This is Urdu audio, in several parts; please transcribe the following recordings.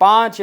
5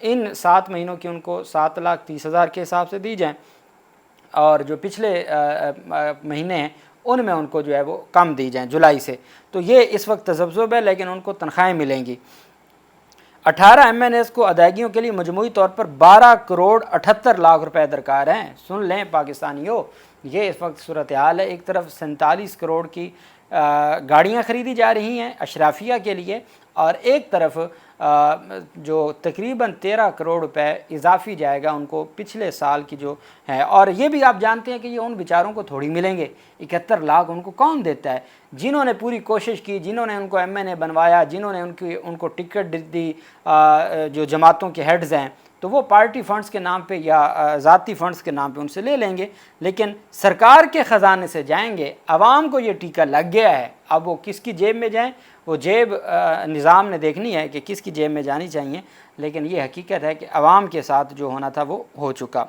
ان 7 مہینوں کی ان کو 7,30,000 کے حساب سے دی جائیں، اور جو پچھلے مہینے ہیں ان میں ان کو جو ہے وہ کم دی جائیں جولائی سے. تو یہ اس وقت تذبذب ہے، لیکن ان کو تنخواہیں ملیں گی. 18 ایم این ایز کو ادائیگیوں کے لیے مجموعی طور پر 12,78,00,000 روپے درکار ہیں. سن لیں پاکستانیوں، یہ اس وقت صورتحال ہے. ایک طرف 47 کروڑ کی گاڑیاں خریدی جا رہی ہیں اشرافیہ کے لیے، اور ایک طرف جو تقریباً 13 کروڑ روپے اضافی جائے گا ان کو پچھلے سال کی جو ہے. اور یہ بھی آپ جانتے ہیں کہ یہ ان بیچاروں کو تھوڑی ملیں گے. 71 لاکھ ان کو کون دیتا ہے؟ جنہوں نے پوری کوشش کی، جنہوں نے ان کو ایم این اے بنوایا، جنہوں نے ان کو ٹکٹ دی، جو جماعتوں کے ہیڈز ہیں، تو وہ پارٹی فنڈز کے نام پہ یا ذاتی فنڈز کے نام پہ ان سے لے لیں گے، لیکن سرکار کے خزانے سے جائیں گے. عوام کو یہ ٹیکہ لگ گیا ہے، اب وہ کس کی جیب میں جائیں، وہ جیب نظام نے دیکھنی ہے کہ کس کی جیب میں جانی چاہیے. لیکن یہ حقیقت ہے کہ عوام کے ساتھ جو ہونا تھا وہ ہو چکا.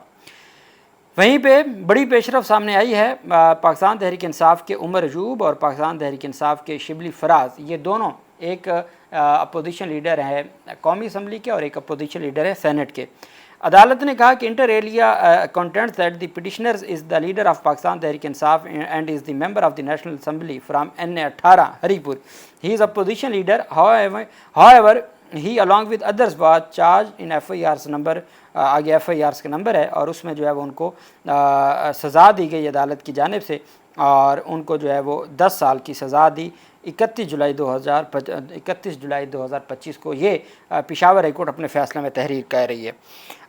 وہیں پہ بڑی پیش رفت سامنے آئی ہے. پاکستان تحریک انصاف کے عمر ایوب اور پاکستان تحریک انصاف کے شبلی فراز، یہ دونوں ایک اپوزیشن لیڈر ہیں قومی اسمبلی کے اور ایک اپوزیشن لیڈر ہے سینٹ کے. عدالت نے کہا کہ inter alia contends that the petitioner is the leader of Pakistan Tehreek Insaf and is the member of the National Assembly from NA18 Haripur. He is opposition leader. however he along with others was charged in FIR's number, آگے FIR's کا نمبر ہے، اور اس میں جو ہے وہ ان کو سزا دی گئی عدالت کی جانب سے، اور ان کو جو ہے وہ 10 سال کی سزا دی. 31 جولائی 2025 کو یہ پشاور ہائی کورٹ اپنے فیصلے میں تحریر کہہ رہی ہے.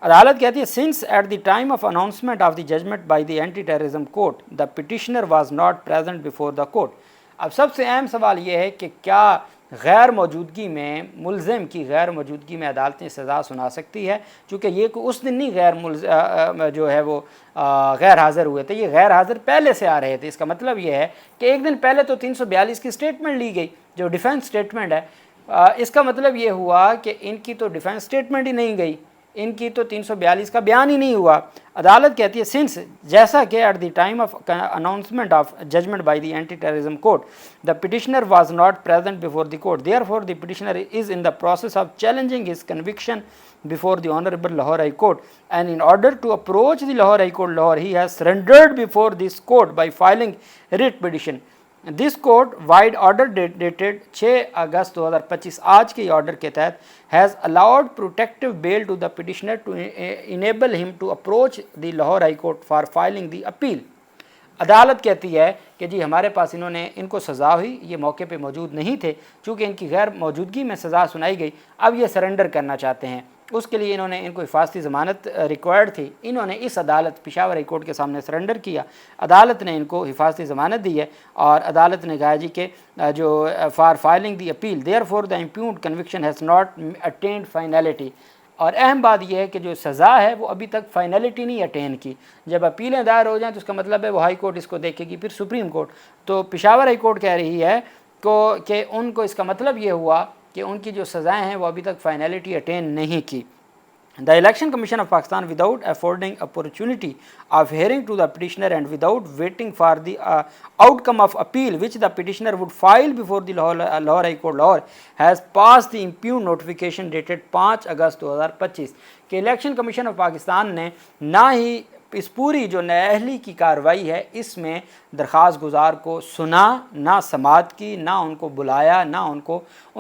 عدالت کہتی ہے since at the time of announcement of the judgment by the anti terrorism court the petitioner was not present before the court. اب سب سے اہم سوال یہ ہے کہ کیا غیر موجودگی میں، ملزم کی غیر موجودگی میں عدالتیں سزا سنا سکتی ہے؟ چونکہ یہ اس دن نہیں جو ہے وہ غیر حاضر ہوئے تھے، یہ غیر حاضر پہلے سے آ رہے تھے. اس کا مطلب یہ ہے کہ ایک دن پہلے تو 342 کی سٹیٹمنٹ لی گئی جو ڈیفنس سٹیٹمنٹ ہے. اس کا مطلب یہ ہوا کہ ان کی تو ڈیفنس سٹیٹمنٹ ہی نہیں گئی، ان کی تو 342 کا بیان ہی نہیں ہوا. عدالت کہتی ہے سنس، جیسا کہ at the time of announcement of judgment by the anti terrorism court the petitioner was not present before the court, therefore the petitioner is in the process of challenging his conviction before the Honorable Lahore High Court, and in order to approach the Lahore High Court Lahore, he has surrendered before this court by filing writ petition. This court wide order dated 6 اگست 2025 آج کے آرڈر کے تحت has allowed protective bail to the petitioner to enable him to approach the Lahore High Court for filing the appeal. عدالت کہتی ہے کہ جی ہمارے پاس ان کو سزا ہوئی، یہ موقع پہ موجود نہیں تھے، چونکہ ان کی غیر موجودگی میں سزا سنائی گئی، اب یہ سرنڈر کرنا چاہتے ہیں. اس کے لیے انہوں نے ان کو حفاظتی ضمانت ریکوائرڈ تھی، انہوں نے اس عدالت پشاور ہائی کورٹ کے سامنے سرنڈر کیا. عدالت نے ان کو حفاظتی ضمانت دی ہے، اور عدالت نے کہا جی کہ جو for filing the appeal therefore the impugned conviction has not attained finality. اور اہم بات یہ ہے کہ جو سزا ہے وہ ابھی تک فائنلٹی نہیں اٹین کی. جب اپیلیں دائر ہو جائیں تو اس کا مطلب ہے وہ ہائی کورٹ اس کو دیکھے گی، پھر سپریم کورٹ. تو پشاور ہائی کورٹ کہہ رہی ہے کہ ان کو اس کا مطلب یہ ہوا کہ ان کی جو سزائیں ہیں وہ ابھی تک فائنلٹی اٹین نہیں کی. The Election Commission of Pakistan, without affording opportunity of hearing to the petitioner and without waiting for the outcome of appeal which the petitioner would file before the Lahore High Court Lahore, has passed the impugned notification dated 5 August 2025 کہ الیکشن کمیشن آف پاکستان نے نہ ہی اس پوری جو نااہلی کی کارروائی ہے اس میں درخواست گزار کو سنا، نہ سماعت کی، نہ ان کو بلایا، نہ ان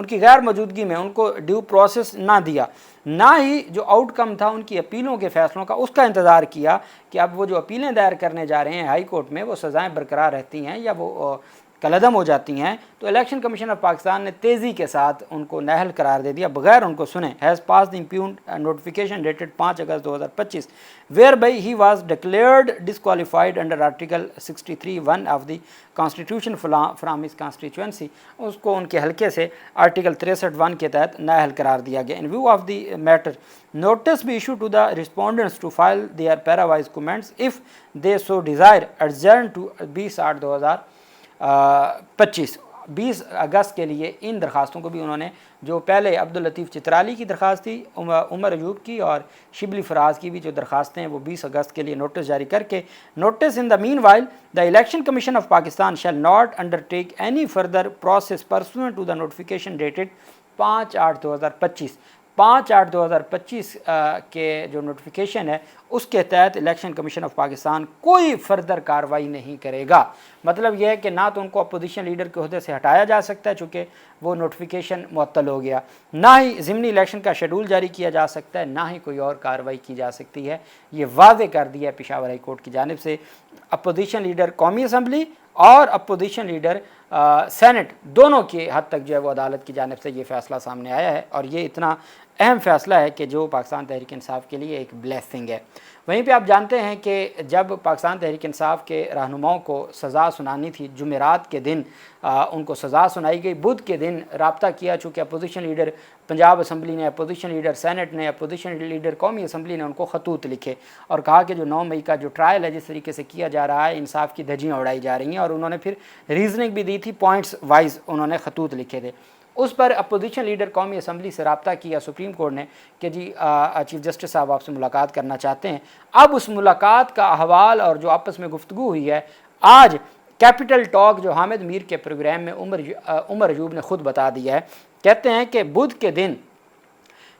کی غیر موجودگی میں ان کو ڈیو پروسیس نہ دیا، نہ ہی جو آؤٹ کم تھا ان کی اپیلوں کے فیصلوں کا اس کا انتظار کیا کہ اب وہ جو اپیلیں دائر کرنے جا رہے ہیں ہائی کورٹ میں وہ سزائیں برقرار رہتی ہیں یا وہ کالعدم ہو جاتی ہیں. تو الیکشن کمیشن آف پاکستان نے تیزی کے ساتھ ان کو نااہل قرار دے دیا بغیر ان کو سنے. Has passed the impugned notification dated 5 August 2025 whereby he was declared disqualified under article 63(1) of the constitution from his constituency. اس کو ان کے حلقے سے آرٹیکل 63(1) کے تحت نااہل قرار دیا گیا. In view of the matter notice be issued to the respondents to file their para-wise comments if they so desire adjourned to 20/8/2025. 20 اگست کے لیے ان درخواستوں کو بھی انہوں نے، جو پہلے عبداللطیف چترالی کی درخواست تھی، عمر ایوب کی اور شبلی فراز کی بھی جو درخواستیں ہیں وہ 20 اگست کے لیے نوٹس جاری کر کے notice in the meanwhile the Election Commission of Pakistan shall not undertake any further process pursuant to the notification dated 5/8/2025. 5/8/2025 کے جو نوٹیفیکیشن ہے اس کے تحت الیکشن کمیشن آف پاکستان کوئی فردر کارروائی نہیں کرے گا۔ مطلب یہ ہے کہ نہ تو ان کو اپوزیشن لیڈر کے عہدے سے ہٹایا جا سکتا ہے چونکہ وہ نوٹیفیکیشن معطل ہو گیا، نہ ہی ضمنی الیکشن کا شیڈول جاری کیا جا سکتا ہے، نہ ہی کوئی اور کارروائی کی جا سکتی ہے۔ یہ واضح کر دیا ہے پشاور ہائی کورٹ کی جانب سے۔ اپوزیشن لیڈر قومی اسمبلی اور اپوزیشن لیڈر سینٹ دونوں کی حد تک جو ہے وہ عدالت کی جانب سے یہ فیصلہ سامنے آیا ہے، اور یہ اتنا اہم فیصلہ ہے کہ جو پاکستان تحریک انصاف کے لیے ایک بلیسنگ ہے۔ وہیں پہ آپ جانتے ہیں کہ جب پاکستان تحریک انصاف کے رہنماؤں کو سزا سنانی تھی، جمعرات کے دن ان کو سزا سنائی گئی، بدھ کے دن رابطہ کیا، چونکہ اپوزیشن لیڈر پنجاب اسمبلی نے، اپوزیشن لیڈر سینٹ نے، اپوزیشن لیڈر قومی اسمبلی نے ان کو خطوط لکھے اور کہا کہ جو 9 مئی کا جو ٹرائل ہے جس طریقے سے کیا جا رہا ہے، انصاف کی دھجیاں اڑائی جا رہی ہیں، اور انہوں نے پھر ریزننگ بھی دی تھی، پوائنٹس وائز انہوں نے خطوط لکھے تھے۔ اس پر اپوزیشن لیڈر قومی اسمبلی سے رابطہ کیا سپریم کورٹ نے کہ جی چیف جسٹس صاحب آپ سے ملاقات کرنا چاہتے ہیں۔ اب اس ملاقات کا احوال اور جو آپس میں گفتگو ہوئی ہے، آج کیپٹل ٹاک جو حامد میر کے پروگرام میں عمر ایوب نے خود بتا دیا ہے، کہتے ہیں کہ بدھ کے دن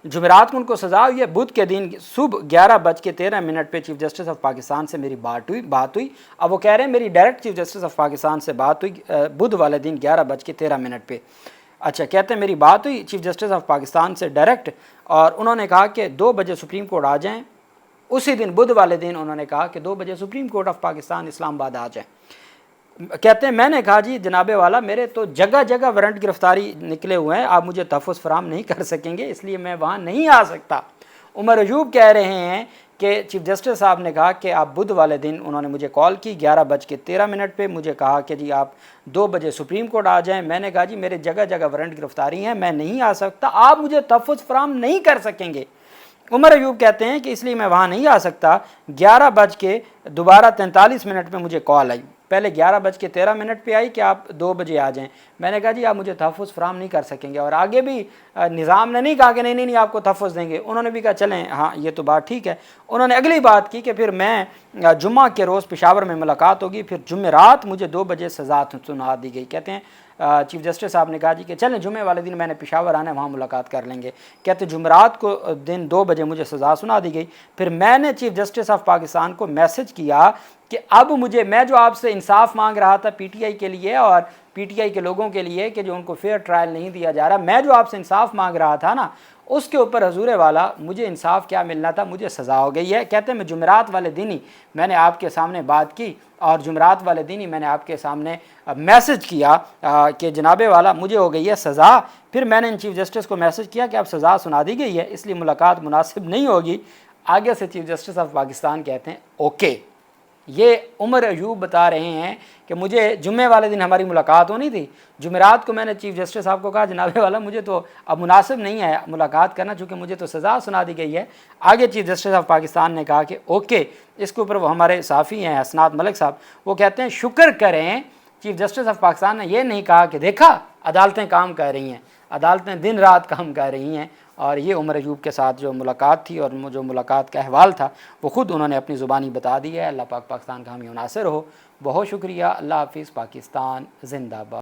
جمعرات کو ان کو سزا ہوئی ہے، بدھ کے دن صبح 11:13 پہ چیف جسٹس آف پاکستان سے میری بات ہوئی۔ اب وہ کہہ رہے ہیں میری direct chief justice of Pakistan سے بات ہوئی بدھ والے دن 11:13 پہ۔ اچھا، کہتے ہیں میری بات ہوئی چیف جسٹس آف پاکستان سے ڈائریکٹ، اور انہوں نے کہا کہ 2 بجے سپریم کورٹ آ جائیں۔ اسی دن بدھ والے دن انہوں نے کہا کہ 2 بجے سپریم کورٹ آف پاکستان اسلام آباد آ جائیں۔ کہتے ہیں میں نے کہا جی جناب والا میرے تو جگہ جگہ وارنٹ گرفتاری نکلے ہوئے ہیں، آپ مجھے تحفظ فراہم نہیں کر سکیں گے، اس لیے میں وہاں نہیں آ سکتا۔ عمر ایوب کہہ رہے ہیں کہ چیف جسٹس صاحب نے کہا کہ آپ بدھ والے دن انہوں نے مجھے کال کی 11:13 پہ، مجھے کہا کہ جی آپ 2 بجے سپریم کورٹ آ جائیں۔ میں نے کہا جی میرے جگہ جگہ وارنٹ گرفتاری ہیں، میں نہیں آ سکتا، آپ مجھے تحفظ فراہم نہیں کر سکیں گے۔ عمر ایوب کہتے ہیں کہ اس لیے میں وہاں نہیں آ سکتا۔ 11:43 پہ مجھے کال آئی، پہلے 11:13 پہ آئی کہ آپ 2 بجے آ جائیں۔ میں نے کہا جی آپ مجھے تحفظ فراہم نہیں کر سکیں گے، اور آگے بھی نظام نے نہیں کہا کہ نہیں آپ کو تحفظ دیں گے، انہوں نے بھی کہا چلیں ہاں یہ تو بات ٹھیک ہے۔ انہوں نے اگلی بات کی کہ پھر میں جمعہ کے روز پشاور میں ملاقات ہوگی، پھر جمعرات مجھے 2 بجے سزا سنا دی گئی۔ کہتے ہیں چیف جسٹس صاحب نے کہا جی کہ چلیں جمعے والے دن میں نے پشاور آنا ہے، وہاں ملاقات کر لیں گے۔ کہتے جمعرات کو دن 2 بجے مجھے سزا سنا دی گئی، پھر میں نے چیف جسٹس آف پاکستان کو میسج کیا کہ اب میں جو آپ سے انصاف مانگ رہا تھا پی ٹی آئی کے لیے اور پی ٹی آئی کے لوگوں کے لیے کہ جو ان کو فیئر ٹرائل نہیں دیا جا رہا، میں جو آپ سے انصاف مانگ رہا تھا نا، اس کے اوپر حضور والا مجھے انصاف کیا ملنا تھا، مجھے سزا ہو گئی ہے۔ کہتے ہیں میں جمعرات والے دن ہی میں نے آپ کے سامنے بات کی، اور جمعرات والے دن ہی میں نے آپ کے سامنے میسج کیا کہ جناب والا مجھے ہو گئی ہے سزا۔ پھر میں نے ان چیف جسٹس کو میسج کیا کہ اب سزا سنا دی گئی ہے، اس لیے ملاقات مناسب نہیں ہوگی۔ آگے سے چیف جسٹس آف پاکستان کہتے ہیں اوکے۔ یہ عمر ایوب بتا رہے ہیں کہ مجھے جمعے والے دن ہماری ملاقات ہونی تھی، جمعرات کو میں نے چیف جسٹس صاحب کو کہا جناب والا مجھے تو اب مناسب نہیں ہے ملاقات کرنا چونکہ مجھے تو سزا سنا دی گئی ہے۔ آگے چیف جسٹس آف پاکستان نے کہا کہ اوکے۔ اس کے اوپر وہ ہمارے صحافی ہیں حسنات ملک صاحب، وہ کہتے ہیں شکر کریں چیف جسٹس آف پاکستان نے یہ نہیں کہا کہ دیکھا عدالتیں کام کر رہی ہیں، عدالتیں دن رات کام کر رہی ہیں۔ اور یہ عمر ایوب کے ساتھ جو ملاقات تھی اور جو ملاقات کا احوال تھا وہ خود انہوں نے اپنی زبانی بتا دی ہے۔ اللہ پاک پاکستان کا حامی و ناصر ہو۔ بہت شکریہ، اللہ حافظ، پاکستان زندہ باد۔